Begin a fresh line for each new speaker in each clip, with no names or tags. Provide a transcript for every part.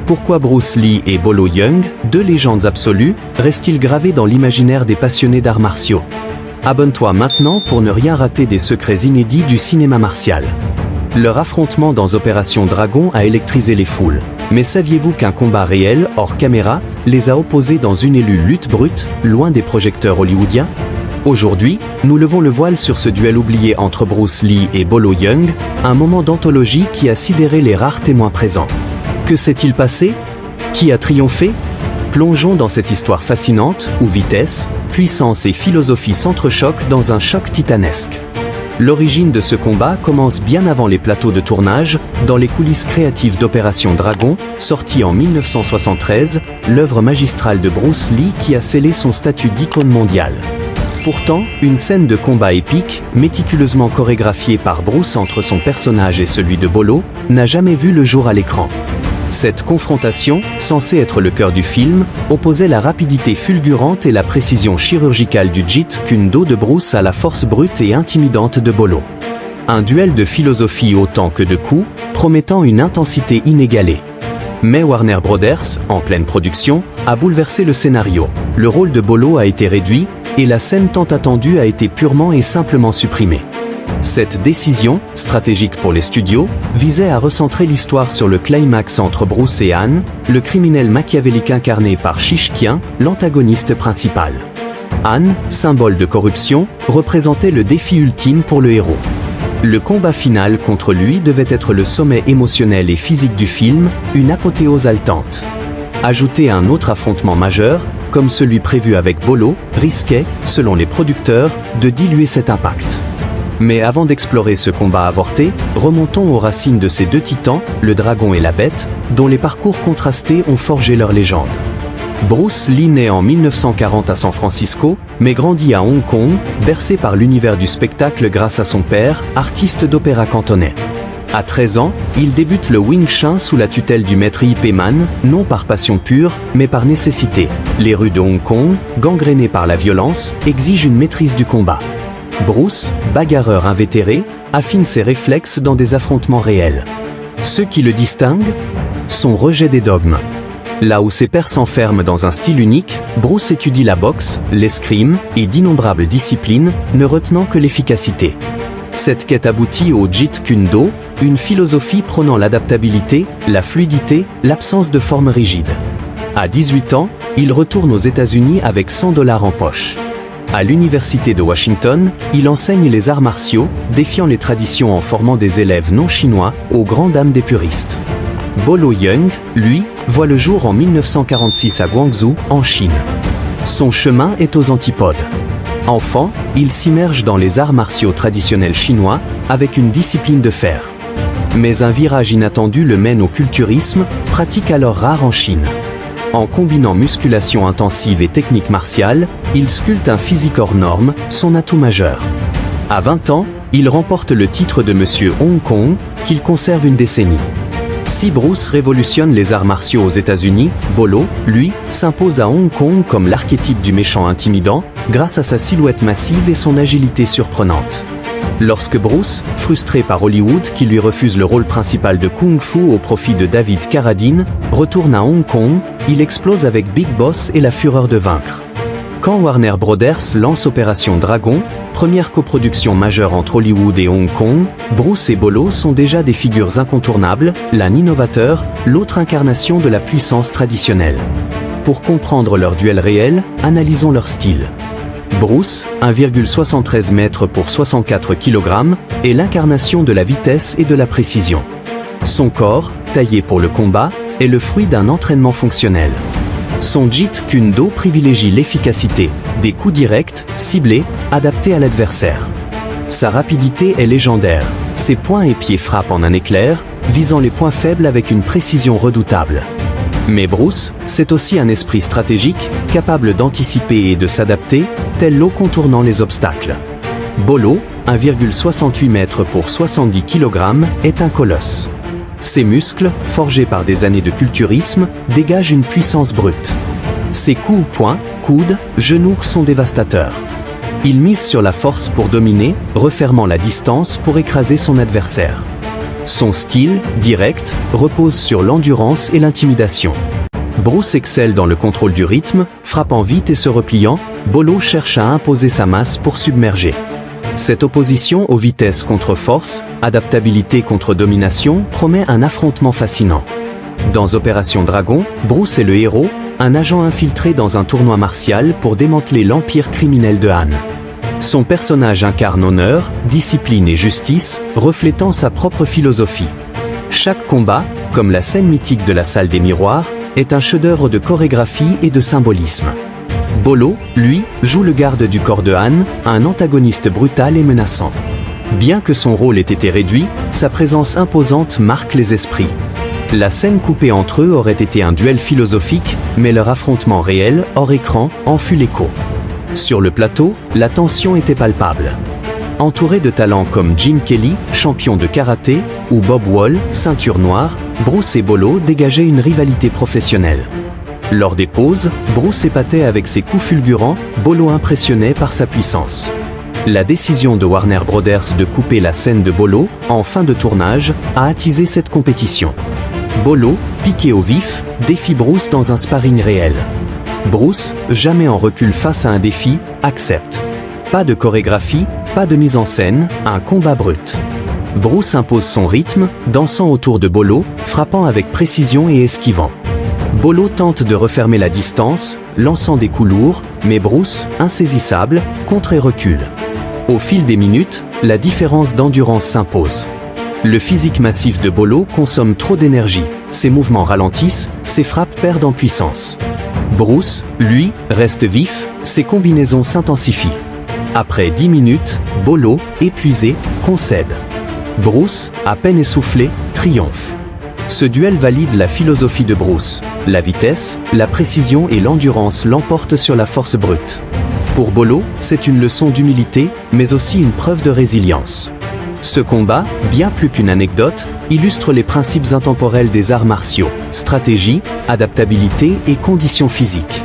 Pourquoi Bruce Lee et Bolo Yeung, deux légendes absolues, restent-ils gravés dans l'imaginaire des passionnés d'arts martiaux? Abonne-toi maintenant pour ne rien rater des secrets inédits du cinéma martial. Leur affrontement dans Opération Dragon a électrisé les foules. Mais saviez-vous qu'un combat réel, hors caméra, les a opposés dans une élue lutte brute, loin des projecteurs hollywoodiens? Aujourd'hui, nous levons le voile sur ce duel oublié entre Bruce Lee et Bolo Yeung, un moment d'anthologie qui a sidéré les rares témoins présents. Que s'est-il passé? Qui a triomphé? Plongeons dans cette histoire fascinante, où vitesse, puissance et philosophie s'entrechoquent dans un choc titanesque. L'origine de ce combat commence bien avant les plateaux de tournage, dans les coulisses créatives d'Opération Dragon, sortie en 1973, l'œuvre magistrale de Bruce Lee qui a scellé son statut d'icône mondiale. Pourtant, une scène de combat épique, méticuleusement chorégraphiée par Bruce entre son personnage et celui de Bolo, n'a jamais vu le jour à l'écran. Cette confrontation, censée être le cœur du film, opposait la rapidité fulgurante et la précision chirurgicale du Jeet Kune Do de Bruce à la force brute et intimidante de Bolo. Un duel de philosophie autant que de coups, promettant une intensité inégalée. Mais Warner Brothers, en pleine production, a bouleversé le scénario. Le rôle de Bolo a été réduit, et la scène tant attendue a été purement et simplement supprimée. Cette décision, stratégique pour les studios, visait à recentrer l'histoire sur le climax entre Bruce et Han, le criminel machiavélique incarné par Shish Qian, l'antagoniste principal. Han, symbole de corruption, représentait le défi ultime pour le héros. Le combat final contre lui devait être le sommet émotionnel et physique du film, une apothéose haletante. Ajouter un autre affrontement majeur, comme celui prévu avec Bolo, risquait, selon les producteurs, de diluer cet impact. Mais avant d'explorer ce combat avorté, remontons aux racines de ces deux titans, le dragon et la bête, dont les parcours contrastés ont forgé leur légende. Bruce Lee naît en 1940 à San Francisco, mais grandit à Hong Kong, bercé par l'univers du spectacle grâce à son père, artiste d'opéra cantonais. À 13 ans, il débute le Wing Chun sous la tutelle du maître Ip Man, non par passion pure, mais par nécessité. Les rues de Hong Kong, gangrénées par la violence, exigent une maîtrise du combat. Bruce, bagarreur invétéré, affine ses réflexes dans des affrontements réels. Ce qui le distingue? Son rejet des dogmes. Là où ses pairs s'enferment dans un style unique, Bruce étudie la boxe, l'escrime et d'innombrables disciplines, ne retenant que l'efficacité. Cette quête aboutit au Jeet Kune Do, une philosophie prônant l'adaptabilité, la fluidité, l'absence de forme rigide. À 18 ans, il retourne aux États-Unis avec $100 en poche. À l'université de Washington, il enseigne les arts martiaux, défiant les traditions en formant des élèves non chinois, aux grandes dames des puristes. Bolo Yeung, lui, voit le jour en 1946 à Guangzhou, en Chine. Son chemin est aux antipodes. Enfant, il s'immerge dans les arts martiaux traditionnels chinois, avec une discipline de fer. Mais un virage inattendu le mène au culturisme, pratique alors rare en Chine. En combinant musculation intensive et technique martiale, il sculpte un physique hors norme, son atout majeur. À 20 ans, il remporte le titre de Monsieur Hong Kong, qu'il conserve une décennie. Si Bruce révolutionne les arts martiaux aux États-Unis, Bolo, lui, s'impose à Hong Kong comme l'archétype du méchant intimidant, grâce à sa silhouette massive et son agilité surprenante. Lorsque Bruce, frustré par Hollywood qui lui refuse le rôle principal de Kung Fu au profit de David Carradine, retourne à Hong Kong, il explose avec Big Boss et la fureur de vaincre. Quand Warner Brothers lance Opération Dragon, première coproduction majeure entre Hollywood et Hong Kong, Bruce et Bolo sont déjà des figures incontournables, l'un innovateur, l'autre incarnation de la puissance traditionnelle. Pour comprendre leur duel réel, analysons leur style. Bruce, 1,73 m pour 64 kg, est l'incarnation de la vitesse et de la précision. Son corps, taillé pour le combat, est le fruit d'un entraînement fonctionnel. Son Jeet Kune Do privilégie l'efficacité, des coups directs, ciblés, adaptés à l'adversaire. Sa rapidité est légendaire, ses poings et pieds frappent en un éclair, visant les points faibles avec une précision redoutable. Mais Bruce, c'est aussi un esprit stratégique, capable d'anticiper et de s'adapter, tel l'eau contournant les obstacles. Bolo, 1,68 m pour 70 kg, est un colosse. Ses muscles, forgés par des années de culturisme, dégagent une puissance brute. Ses coups poings, coudes, genoux sont dévastateurs. Il mise sur la force pour dominer, refermant la distance pour écraser son adversaire. Son style, direct, repose sur l'endurance et l'intimidation. Bruce excelle dans le contrôle du rythme, frappant vite et se repliant. Bolo cherche à imposer sa masse pour submerger. Cette opposition aux vitesses contre force, adaptabilité contre domination, promet un affrontement fascinant. Dans Opération Dragon, Bruce est le héros, un agent infiltré dans un tournoi martial pour démanteler l'empire criminel de Han. Son personnage incarne honneur, discipline et justice, reflétant sa propre philosophie. Chaque combat, comme la scène mythique de la salle des miroirs, est un chef-d'œuvre de chorégraphie et de symbolisme. Bolo, lui, joue le garde du corps de Han, un antagoniste brutal et menaçant. Bien que son rôle ait été réduit, sa présence imposante marque les esprits. La scène coupée entre eux aurait été un duel philosophique, mais leur affrontement réel, hors écran, en fut l'écho. Sur le plateau, la tension était palpable. Entouré de talents comme Jim Kelly, champion de karaté, ou Bob Wall, ceinture noire, Bruce et Bolo dégageaient une rivalité professionnelle. Lors des pauses, Bruce épatait avec ses coups fulgurants, Bolo impressionnait par sa puissance. La décision de Warner Brothers de couper la scène de Bolo, en fin de tournage, a attisé cette compétition. Bolo, piqué au vif, défie Bruce dans un sparring réel. Bruce, jamais en recul face à un défi, accepte. Pas de chorégraphie, pas de mise en scène, un combat brut. Bruce impose son rythme, dansant autour de Bolo, frappant avec précision et esquivant. Bolo tente de refermer la distance, lançant des coups lourds, mais Bruce, insaisissable, contre et recule. Au fil des minutes, la différence d'endurance s'impose. Le physique massif de Bolo consomme trop d'énergie, ses mouvements ralentissent, ses frappes perdent en puissance. Bruce, lui, reste vif, ses combinaisons s'intensifient. Après 10 minutes, Bolo, épuisé, concède. Bruce, à peine essoufflé, triomphe. Ce duel valide la philosophie de Bruce. La vitesse, la précision et l'endurance l'emportent sur la force brute. Pour Bolo, c'est une leçon d'humilité, mais aussi une preuve de résilience. Ce combat, bien plus qu'une anecdote, illustre les principes intemporels des arts martiaux, stratégie, adaptabilité et conditions physiques.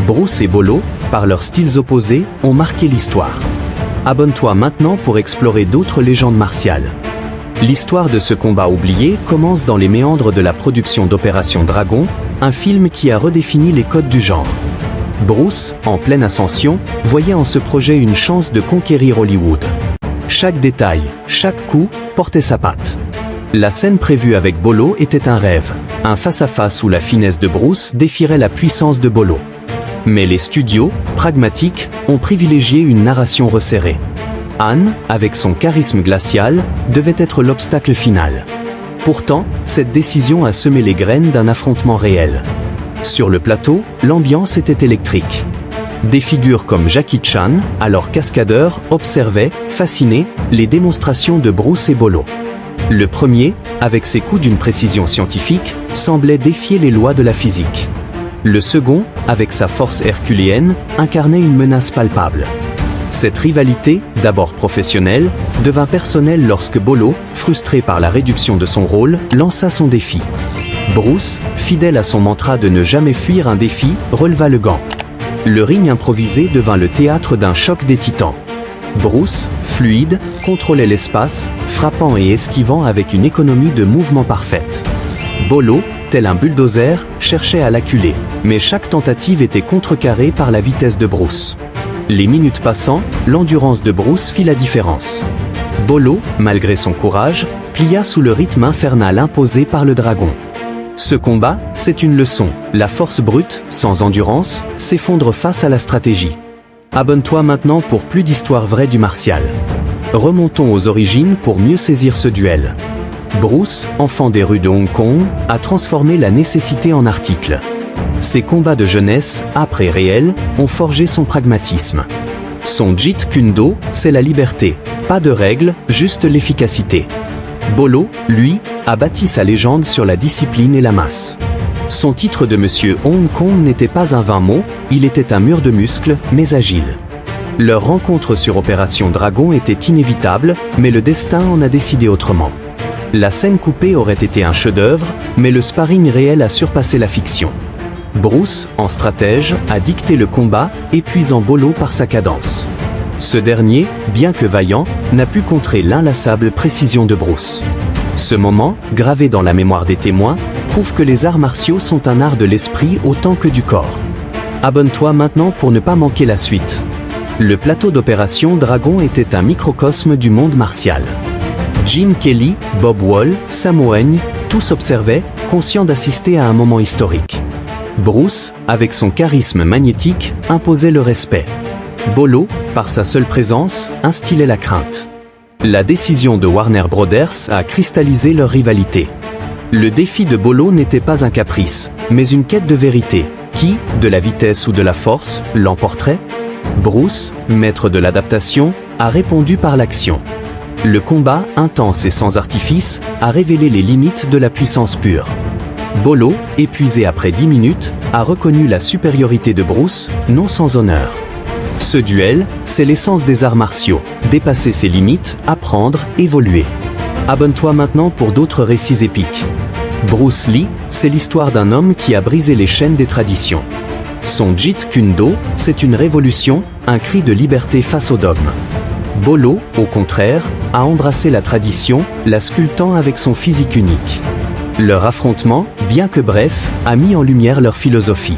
Bruce et Bolo, par leurs styles opposés, ont marqué l'histoire. Abonne-toi maintenant pour explorer d'autres légendes martiales. L'histoire de ce combat oublié commence dans les méandres de la production d'Opération Dragon, un film qui a redéfini les codes du genre. Bruce, en pleine ascension, voyait en ce projet une chance de conquérir Hollywood. Chaque détail, chaque coup, portait sa patte. La scène prévue avec Bolo était un rêve, un face-à-face où la finesse de Bruce défierait la puissance de Bolo. Mais les studios, pragmatiques, ont privilégié une narration resserrée. Han, avec son charisme glacial, devait être l'obstacle final. Pourtant, cette décision a semé les graines d'un affrontement réel. Sur le plateau, l'ambiance était électrique. Des figures comme Jackie Chan, alors cascadeur, observaient, fascinés, les démonstrations de Bruce et Bolo. Le premier, avec ses coups d'une précision scientifique, semblait défier les lois de la physique. Le second, avec sa force herculéenne, incarnait une menace palpable. Cette rivalité, d'abord professionnelle, devint personnelle lorsque Bolo, frustré par la réduction de son rôle, lança son défi. Bruce, fidèle à son mantra de ne jamais fuir un défi, releva le gant. Le ring improvisé devint le théâtre d'un choc des titans. Bruce, fluide, contrôlait l'espace, frappant et esquivant avec une économie de mouvement parfaite. Bolo, tel un bulldozer, cherchait à l'acculer, mais chaque tentative était contrecarrée par la vitesse de Bruce. Les minutes passant, l'endurance de Bruce fit la différence. Bolo, malgré son courage, plia sous le rythme infernal imposé par le dragon. Ce combat, c'est une leçon. La force brute, sans endurance, s'effondre face à la stratégie. Abonne-toi maintenant pour plus d'histoires vraies du martial. Remontons aux origines pour mieux saisir ce duel. Bruce, enfant des rues de Hong Kong, a transformé la nécessité en article. Ses combats de jeunesse, âpres et réels, ont forgé son pragmatisme. Son Jeet Kune Do, c'est la liberté. Pas de règles, juste l'efficacité. Bolo, lui, a bâti sa légende sur la discipline et la masse. Son titre de Monsieur Hong Kong n'était pas un vain mot, il était un mur de muscles, mais agile. Leur rencontre sur Opération Dragon était inévitable, mais le destin en a décidé autrement. La scène coupée aurait été un chef-d'œuvre, mais le sparring réel a surpassé la fiction. Bruce, en stratège, a dicté le combat, épuisant Bolo par sa cadence. Ce dernier, bien que vaillant, n'a pu contrer l'inlassable précision de Bruce. Ce moment, gravé dans la mémoire des témoins, prouve que les arts martiaux sont un art de l'esprit autant que du corps. Abonne-toi maintenant pour ne pas manquer la suite. Le plateau d'opération Dragon était un microcosme du monde martial. Jim Kelly, Bob Wall, Sammo Hung, tous observaient, conscients d'assister à un moment historique. Bruce, avec son charisme magnétique, imposait le respect. Bolo, par sa seule présence, instillait la crainte. La décision de Warner Brothers a cristallisé leur rivalité. Le défi de Bolo n'était pas un caprice, mais une quête de vérité. Qui, de la vitesse ou de la force, l'emporterait? Bruce, maître de l'adaptation, a répondu par l'action. Le combat, intense et sans artifice, a révélé les limites de la puissance pure. Bolo, épuisé après 10 minutes, a reconnu la supériorité de Bruce, non sans honneur. Ce duel, c'est l'essence des arts martiaux, dépasser ses limites, apprendre, évoluer. Abonne-toi maintenant pour d'autres récits épiques. Bruce Lee, c'est l'histoire d'un homme qui a brisé les chaînes des traditions. Son Jeet Kune Do, c'est une révolution, un cri de liberté face au dogme. Bolo, au contraire, a embrassé la tradition, la sculptant avec son physique unique. Leur affrontement, bien que bref, a mis en lumière leur philosophie.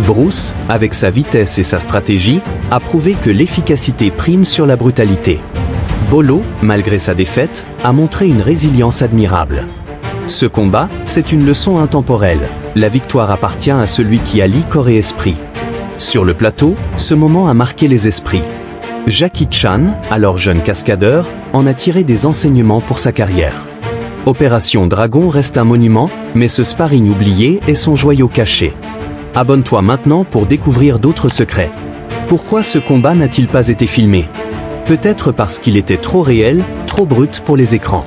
Bruce, avec sa vitesse et sa stratégie, a prouvé que l'efficacité prime sur la brutalité. Bolo, malgré sa défaite, a montré une résilience admirable. Ce combat, c'est une leçon intemporelle. La victoire appartient à celui qui allie corps et esprit. Sur le plateau, ce moment a marqué les esprits. Jackie Chan, alors jeune cascadeur, en a tiré des enseignements pour sa carrière. Opération Dragon reste un monument, mais ce sparring oublié est son joyau caché. Abonne-toi maintenant pour découvrir d'autres secrets. Pourquoi ce combat n'a-t-il pas été filmé? Peut-être parce qu'il était trop réel, trop brut pour les écrans.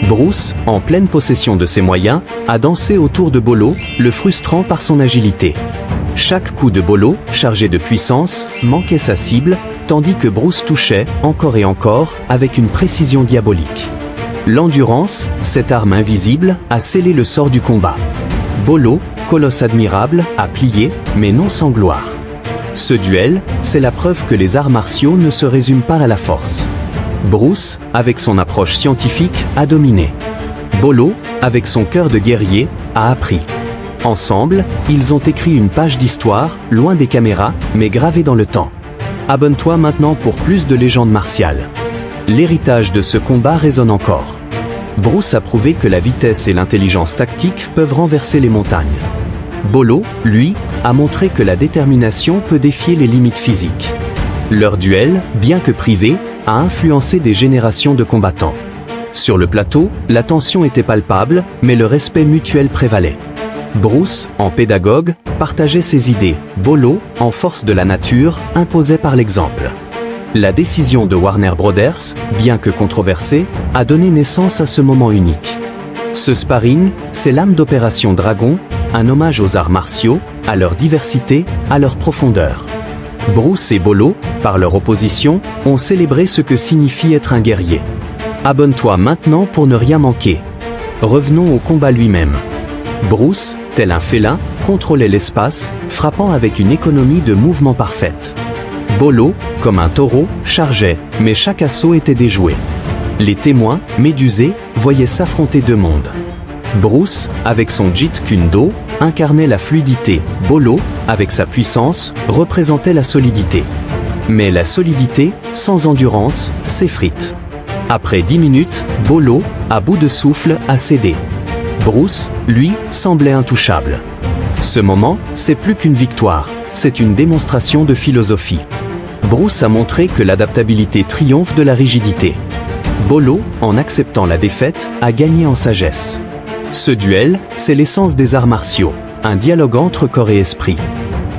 Bruce, en pleine possession de ses moyens, a dansé autour de Bolo, le frustrant par son agilité. Chaque coup de Bolo, chargé de puissance, manquait sa cible, tandis que Bruce touchait, encore et encore, avec une précision diabolique. L'endurance, cette arme invisible, a scellé le sort du combat. Bolo, colosse admirable, a plié, mais non sans gloire. Ce duel, c'est la preuve que les arts martiaux ne se résument pas à la force. Bruce, avec son approche scientifique, a dominé. Bolo, avec son cœur de guerrier, a appris. Ensemble, ils ont écrit une page d'histoire, loin des caméras, mais gravée dans le temps. Abonne-toi maintenant pour plus de légendes martiales. L'héritage de ce combat résonne encore. Bruce a prouvé que la vitesse et l'intelligence tactique peuvent renverser les montagnes. Bolo, lui, a montré que la détermination peut défier les limites physiques. Leur duel, bien que privé, a influencé des générations de combattants. Sur le plateau, la tension était palpable, mais le respect mutuel prévalait. Bruce, en pédagogue, partageait ses idées. Bolo, en force de la nature, imposait par l'exemple. La décision de Warner Brothers, bien que controversée, a donné naissance à ce moment unique. Ce sparring, c'est l'âme d'Opération Dragon, un hommage aux arts martiaux, à leur diversité, à leur profondeur. Bruce et Bolo, par leur opposition, ont célébré ce que signifie être un guerrier. Abonne-toi maintenant pour ne rien manquer. Revenons au combat lui-même. Bruce, tel un félin, contrôlait l'espace, frappant avec une économie de mouvement parfaite. Bolo, comme un taureau, chargeait, mais chaque assaut était déjoué. Les témoins, médusés, voyaient s'affronter deux mondes. Bruce, avec son Jeet Kune Do, incarnait la fluidité. Bolo, avec sa puissance, représentait la solidité. Mais la solidité, sans endurance, s'effrite. Après 10 minutes, Bolo, à bout de souffle, a cédé. Bruce, lui, semblait intouchable. Ce moment, c'est plus qu'une victoire, c'est une démonstration de philosophie. Bruce a montré que l'adaptabilité triomphe de la rigidité. Bolo, en acceptant la défaite, a gagné en sagesse. Ce duel, c'est l'essence des arts martiaux, un dialogue entre corps et esprit.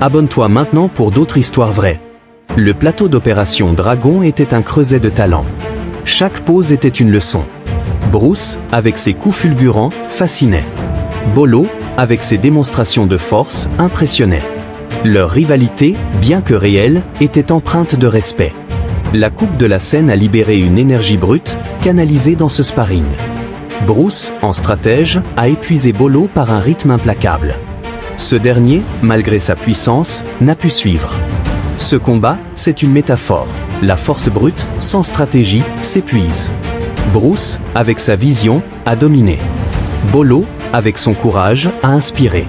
Abonne-toi maintenant pour d'autres histoires vraies. Le plateau d'Opération Dragon était un creuset de talent. Chaque pose était une leçon. Bruce, avec ses coups fulgurants, fascinait. Bolo, avec ses démonstrations de force, impressionnait. Leur rivalité, bien que réelle, était empreinte de respect. La coupe de la scène a libéré une énergie brute, canalisée dans ce sparring. Bruce, en stratège, a épuisé Bolo par un rythme implacable. Ce dernier, malgré sa puissance, n'a pu suivre. Ce combat, c'est une métaphore. La force brute, sans stratégie, s'épuise. Bruce, avec sa vision, a dominé. Bolo, avec son courage, a inspiré.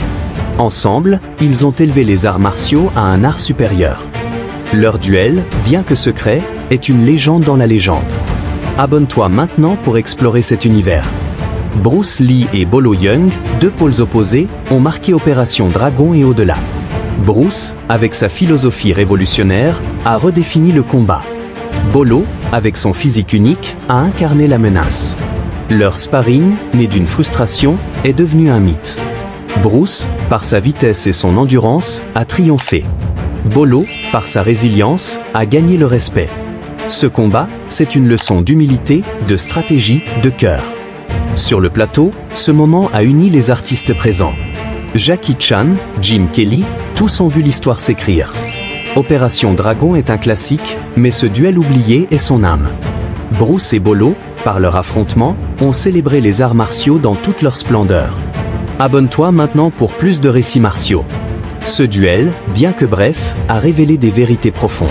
Ensemble, ils ont élevé les arts martiaux à un art supérieur. Leur duel, bien que secret, est une légende dans la légende. Abonne-toi maintenant pour explorer cet univers. Bruce Lee et Bolo Yeung, deux pôles opposés, ont marqué Opération Dragon et au-delà. Bruce, avec sa philosophie révolutionnaire, a redéfini le combat. Bolo, avec son physique unique, a incarné la menace. Leur sparring, né d'une frustration, est devenu un mythe. Bruce, par sa vitesse et son endurance, a triomphé. Bolo, par sa résilience, a gagné le respect. Ce combat, c'est une leçon d'humilité, de stratégie, de cœur. Sur le plateau, ce moment a uni les artistes présents. Jackie Chan, Jim Kelly, tous ont vu l'histoire s'écrire. Opération Dragon est un classique, mais ce duel oublié est son âme. Bruce et Bolo, par leur affrontement, ont célébré les arts martiaux dans toute leur splendeur. Abonne-toi maintenant pour plus de récits martiaux. Ce duel, bien que bref, a révélé des vérités profondes.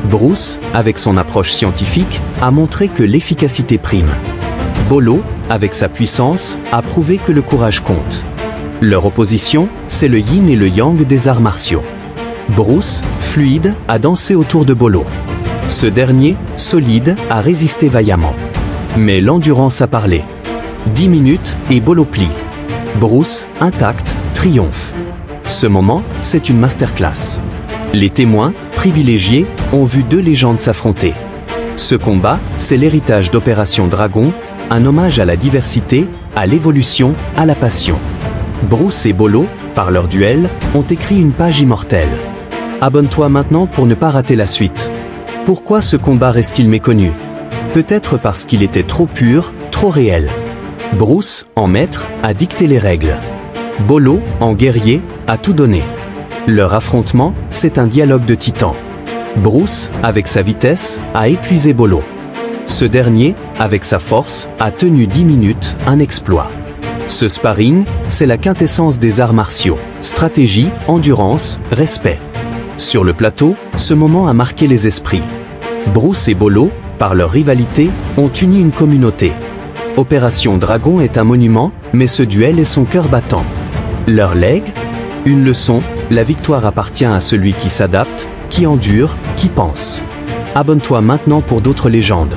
Bruce, avec son approche scientifique, a montré que l'efficacité prime. Bolo, avec sa puissance, a prouvé que le courage compte. Leur opposition, c'est le yin et le yang des arts martiaux. Bruce, fluide, a dansé autour de Bolo. Ce dernier, solide, a résisté vaillamment. Mais l'endurance a parlé. 10 minutes et Bolo plie. Bruce, intact, triomphe. Ce moment, c'est une masterclass. Les témoins, privilégiés, ont vu deux légendes s'affronter. Ce combat, c'est l'héritage d'Opération Dragon, un hommage à la diversité, à l'évolution, à la passion. Bruce et Bolo, par leur duel, ont écrit une page immortelle. Abonne-toi maintenant pour ne pas rater la suite. Pourquoi ce combat reste-t-il méconnu? Peut-être parce qu'il était trop pur, trop réel. Bruce, en maître, a dicté les règles. Bolo, en guerrier, a tout donné. Leur affrontement, c'est un dialogue de titans. Bruce, avec sa vitesse, a épuisé Bolo. Ce dernier, avec sa force, a tenu 10 minutes, un exploit. Ce sparring, c'est la quintessence des arts martiaux. Stratégie, endurance, respect. Sur le plateau, ce moment a marqué les esprits. Bruce et Bolo, par leur rivalité, ont uni une communauté. Opération Dragon est un monument, mais ce duel est son cœur battant. Leur legs? Une leçon, la victoire appartient à celui qui s'adapte, qui endure, qui pense. Abonne-toi maintenant pour d'autres légendes.